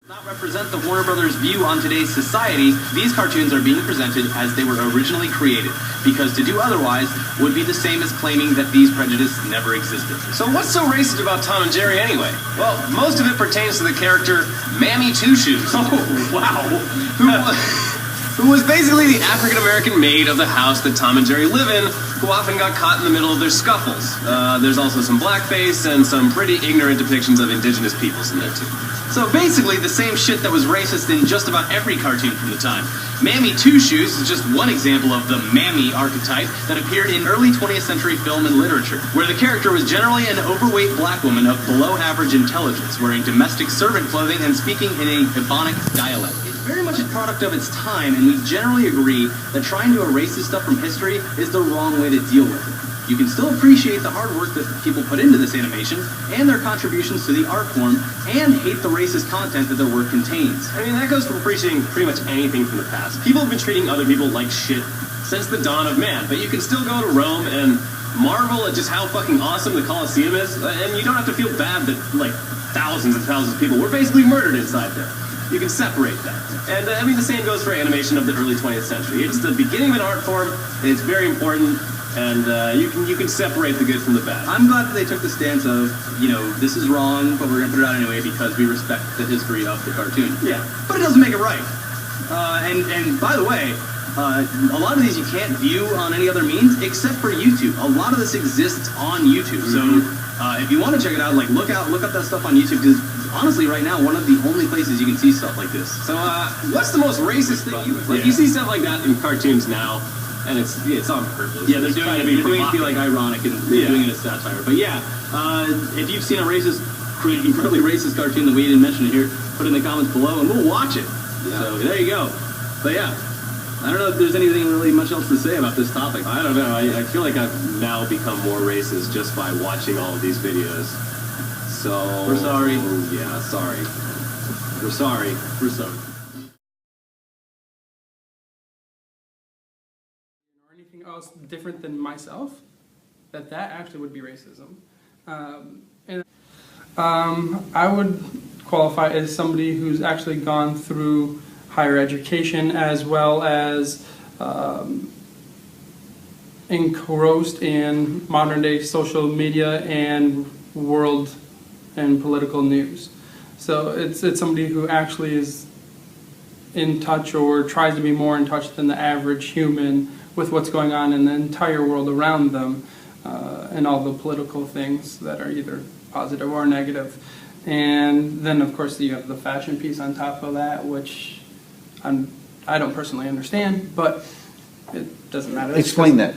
Not represent the Warner Brothers view on today's society, these cartoons are being presented as they were originally created, because to do otherwise would be the same as claiming that these prejudices never existed. So what's so racist about Tom and Jerry anyway? Well, most of it pertains to the character Mammy Two Shoes. Oh, wow. Who was basically the African-American maid of the house that Tom and Jerry live in, who often got caught in the middle of their scuffles. There's also some blackface and some pretty ignorant depictions of indigenous peoples in there too. So basically the same shit that was racist in just about every cartoon from the time. Mammy Two Shoes is just one example of the mammy archetype that appeared in early 20th century film and literature, where the character was generally an overweight black woman of below average intelligence, wearing domestic servant clothing and speaking in a Ebonic dialect. It's very much a product of its time, and we generally agree that trying to erase this stuff from history is the wrong way to deal with it. You can still appreciate the hard work that people put into this animation and their contributions to the art form, and hate the racist content that their work contains. I mean, that goes for appreciating pretty much anything from the past. People have been treating other people like shit since the dawn of man, but you can still go to Rome and marvel at just how fucking awesome the Colosseum is, and you don't have to feel bad that, like, thousands and thousands of people were basically murdered inside there. You can separate that. And, I mean, the same goes for animation of the early 20th century. It's the beginning of an art form, and it's very important. And you can separate the good from the bad. I'm glad that they took the stance of, you know, this is wrong, but we're going to put it out anyway because we respect the history of the cartoon. Yeah. But it doesn't make it right. And by the way, a lot of these you can't view on any other means except for YouTube. A lot of this exists on YouTube. Mm-hmm. So if you want to check it out, like look up that stuff on YouTube, because honestly, right now, one of the only places you can see stuff like this. So what's the most racist thing you see stuff like that in cartoons now? And it's on purpose. Yeah, they're doing it to be like ironic and doing it as satire. But yeah, if you've seen a incredibly racist cartoon that we didn't mention it here, put it in the comments below and we'll watch it. Yeah. So there you go. But yeah, I don't know if there's anything really much else to say about this topic. I don't know. I feel like I've now become more racist just by watching all of these videos. So we're sorry. Yeah, sorry. We're sorry. We're sorry. Anything else different than myself, that actually would be racism. I would qualify as somebody who's actually gone through higher education as well as engrossed in modern day social media and world and political news. So it's somebody who actually is in touch or tries to be more in touch than the average human with what's going on in the entire world around them, and all the political things that are either positive or negative. And then, of course, you have the fashion piece on top of that, which I don't personally understand, but it doesn't matter. Explain that.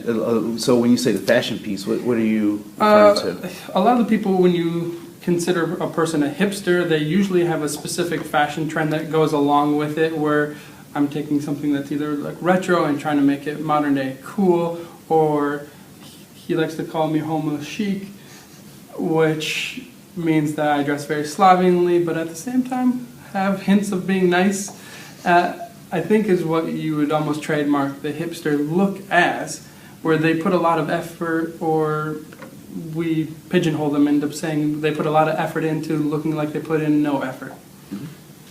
So when you say the fashion piece, what are you referring to? A lot of the people, when you consider a person a hipster, they usually have a specific fashion trend that goes along with it, where I'm taking something that's either like retro and trying to make it modern day cool, or he likes to call me homo chic, which means that I dress very slovenly, but at the same time have hints of being nice. I think is what you would almost trademark the hipster look as, where they put a lot of effort, or we pigeonhole them, end up saying they put a lot of effort into looking like they put in no effort.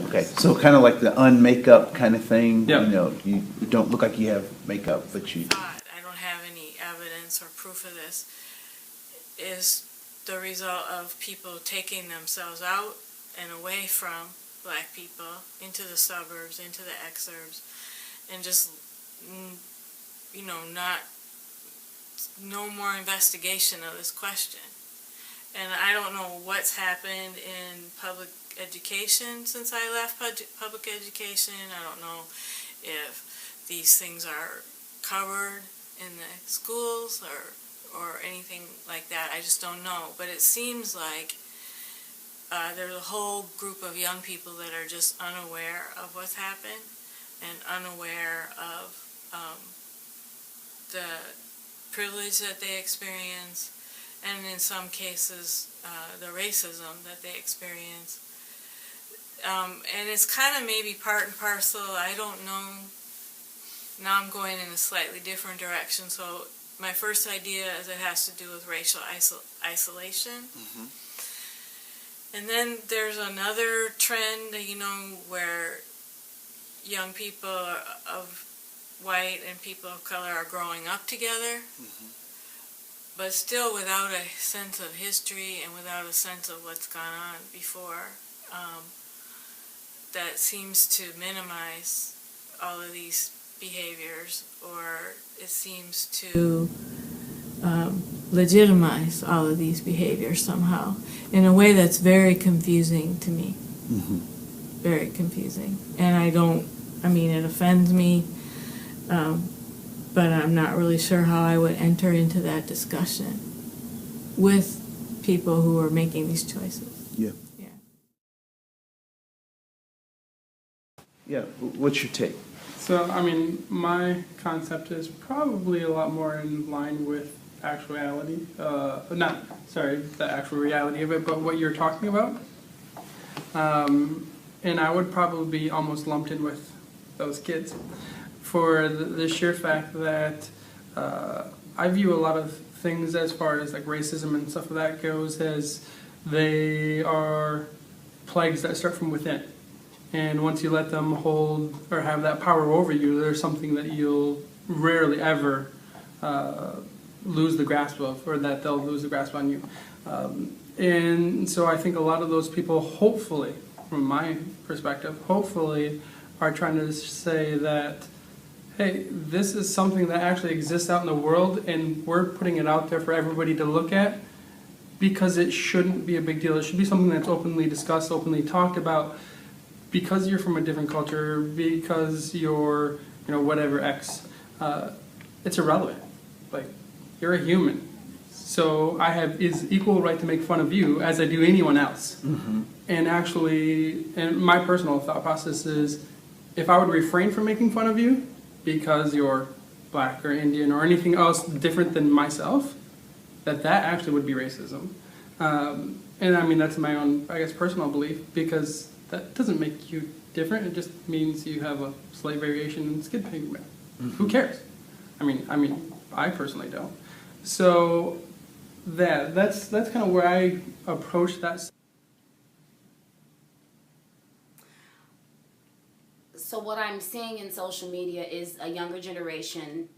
Okay, so kind of like the unmakeup kind of thing. Yep. You know, you don't look like you have makeup, but you. I don't have any evidence or proof of this. Is the result of people taking themselves out and away from black people into the suburbs, into the exurbs, and just, you know, no more investigation of this question. And I don't know what's happened in public education since I left public education. I don't know if these things are covered in the schools or anything like that. I just don't know. But it seems like there's a whole group of young people that are just unaware of what's happened and unaware of the privilege that they experience, and in some cases the racism that they experience. And it's kind of maybe part and parcel. I don't know. Now I'm going in a slightly different direction. So my first idea is it has to do with racial isolation. Mm-hmm. And then there's another trend, where young people of white and people of color are growing up together, but still without a sense of history and without a sense of what's gone on before. That seems to minimize all of these behaviors, or it seems to legitimize all of these behaviors somehow in a way that's very confusing to me. Very confusing. And it offends me, but I'm not really sure how I would enter into that discussion with people who are making these choices. Yeah. Yeah. What's your take? So, my concept is probably a lot more in line with actuality. The actual reality of it, but what you're talking about. And I would probably be almost lumped in with those kids for the sheer fact that I view a lot of things as far as like racism and stuff like that goes as they are plagues that start from within. And once you let them hold or have that power over you, there's something that you'll rarely ever lose the grasp of, or that they'll lose the grasp on you. And so I think a lot of those people, hopefully, from my perspective, are trying to say that, hey, this is something that actually exists out in the world, and we're putting it out there for everybody to look at because it shouldn't be a big deal. It should be something that's openly discussed, openly talked about. Because you're from a different culture, because you're, whatever X, it's irrelevant. Like, you're a human. So I have is equal right to make fun of you as I do anyone else. And actually, and my personal thought process is, if I would refrain from making fun of you because you're black or Indian or anything else different than myself, that actually would be racism. And that's my own, personal belief, because that doesn't make you different. It just means you have a slight variation in skin pigment. Who cares? I personally don't. So that's kind of where I approach that. So what I'm seeing in social media is a younger generation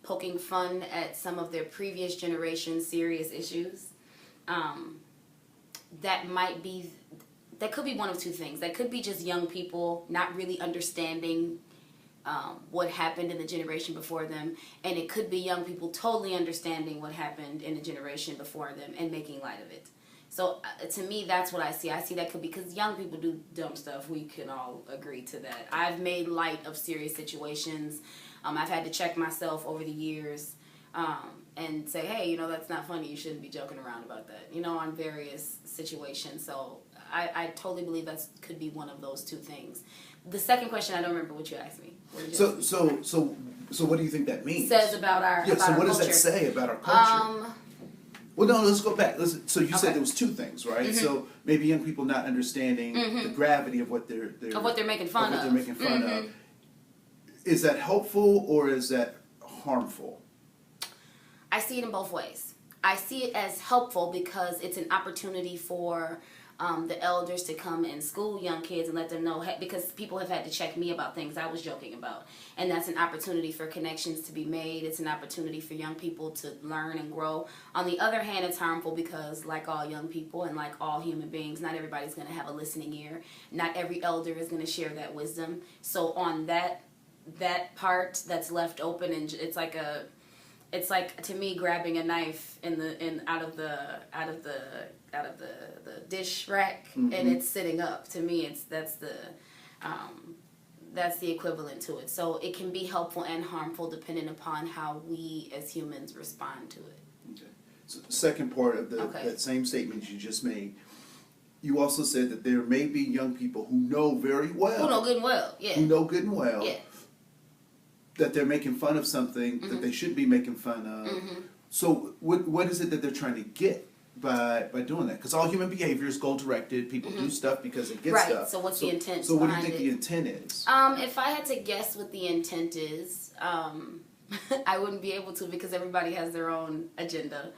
poking fun at some of their previous generation's serious issues. That could be one of two things. That could be just young people not really understanding what happened in the generation before them, and it could be young people totally understanding what happened in the generation before them and making light of it. So to me, that's what I see. I see that could be because young people do dumb stuff. We can all agree to that. I've made light of serious situations. I've had to check myself over the years and say, hey, that's not funny. You shouldn't be joking around about that, on various situations. So I totally believe that could be one of those two things. The second question, I don't remember what you asked me. So what do you think that means? Says about our so about what our does culture. that say about our culture? Well, no, let's go back. So you said Okay. there was two things, right? So maybe young people not understanding the gravity of what they're making fun of. What they're making fun of. Is that helpful or is that harmful? I see it in both ways. I see it as helpful because it's an opportunity for the elders to come and school young kids and let them know, because people have had to check me about things I was joking about. And that's an opportunity for connections to be made. It's an opportunity for young people to learn and grow. On the other hand, it's harmful because, like all young people and like all human beings, not everybody's going to have a listening ear. Not every elder is going to share that wisdom. So on that part that's left open, and it's like to me grabbing a knife out of the dish rack and it's sitting up. To me, that's the equivalent to it. So it can be helpful and harmful depending upon how we as humans respond to it. Okay. So the second part of that same statement you just made, you also said that there may be young people who know very well. Who know good and well, yeah. Who know good and well. Yeah. That they're making fun of something that they shouldn't be making fun of. So what is it that they're trying to get by doing that? Because all human behavior is goal-directed. People do stuff because they get Right, stuff. so what's the intent So what do you behind think it? the intent is? If I had to guess what the intent is, I wouldn't be able to because everybody has their own agenda.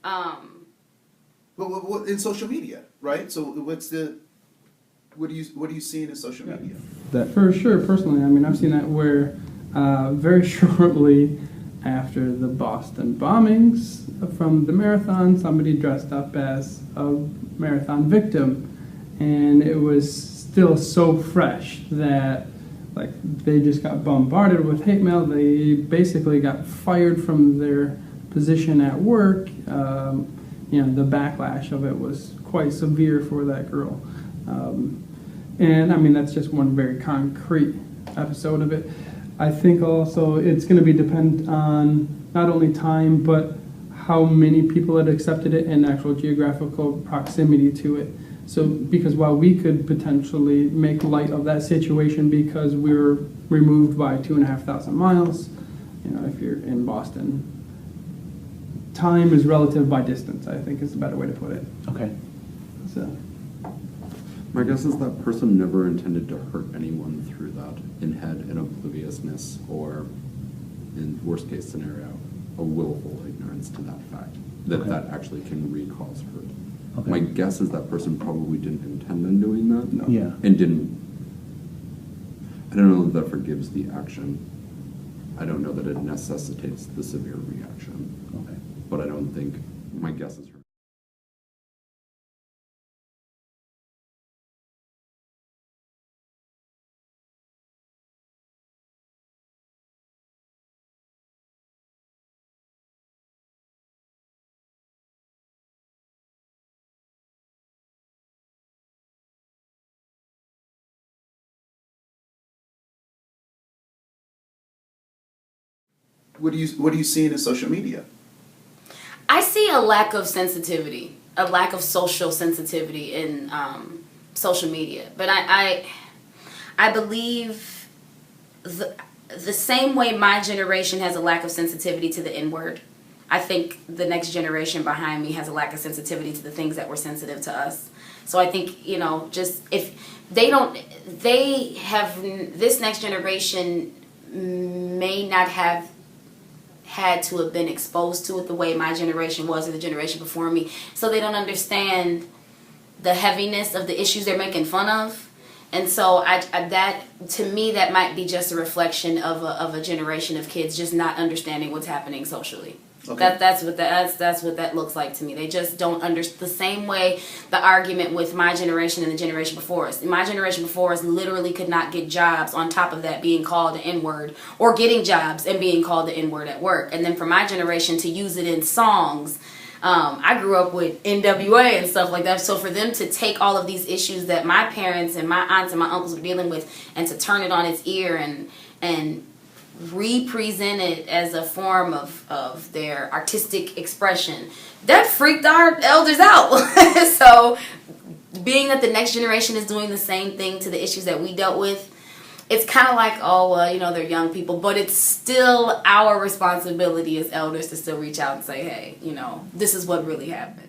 Well, But what in social media, right? So what are you seeing in social media? That for sure, personally, I mean, I've seen that where very shortly after the Boston bombings from the marathon, somebody dressed up as a marathon victim, and it was still so fresh that like they just got bombarded with hate mail. They basically got fired from their position at work. The backlash of it was quite severe for that girl. And I mean, that's just one very concrete episode of it. I think also it's going to be dependent on not only time, but how many people had accepted it and actual geographical proximity to it. So, because while we could potentially make light of that situation because we're removed by 2,500 miles, if you're in Boston, time is relative by distance, I think is the better way to put it. Okay. So. My guess is that person never intended to hurt anyone through that in obliviousness, or in worst case scenario, a willful ignorance to that fact, that actually can cause hurt. Okay. My guess is that person probably didn't intend on doing that. No. Yeah. And I don't know that forgives the action. I don't know that it necessitates the severe reaction. Okay. But I don't think, my guess is What are you seeing in social media? I see a lack of sensitivity, a lack of social sensitivity in social media. But I believe the same way my generation has a lack of sensitivity to the N-word, I think the next generation behind me has a lack of sensitivity to the things that were sensitive to us. So I think, just if this next generation may not have had to have been exposed to it the way my generation was or the generation before me, so they don't understand the heaviness of the issues they're making fun of. And so that, to me, that might be just a reflection of a generation of kids just not understanding what's happening socially. Okay. That's what that looks like to me. They just don't understand. The same way the argument with my generation and the generation before us. My generation before us literally could not get jobs, on top of that being called the N-word, or getting jobs and being called the N-word at work. And then for my generation to use it in songs, I grew up with NWA and stuff like that. So for them to take all of these issues that my parents and my aunts and my uncles were dealing with and to turn it on its ear and represent it as a form of their artistic expression, that freaked our elders out. So being that the next generation is doing the same thing to the issues that we dealt with, it's kind of like, oh, well, they're young people, but it's still our responsibility as elders to still reach out and say, hey, this is what really happened.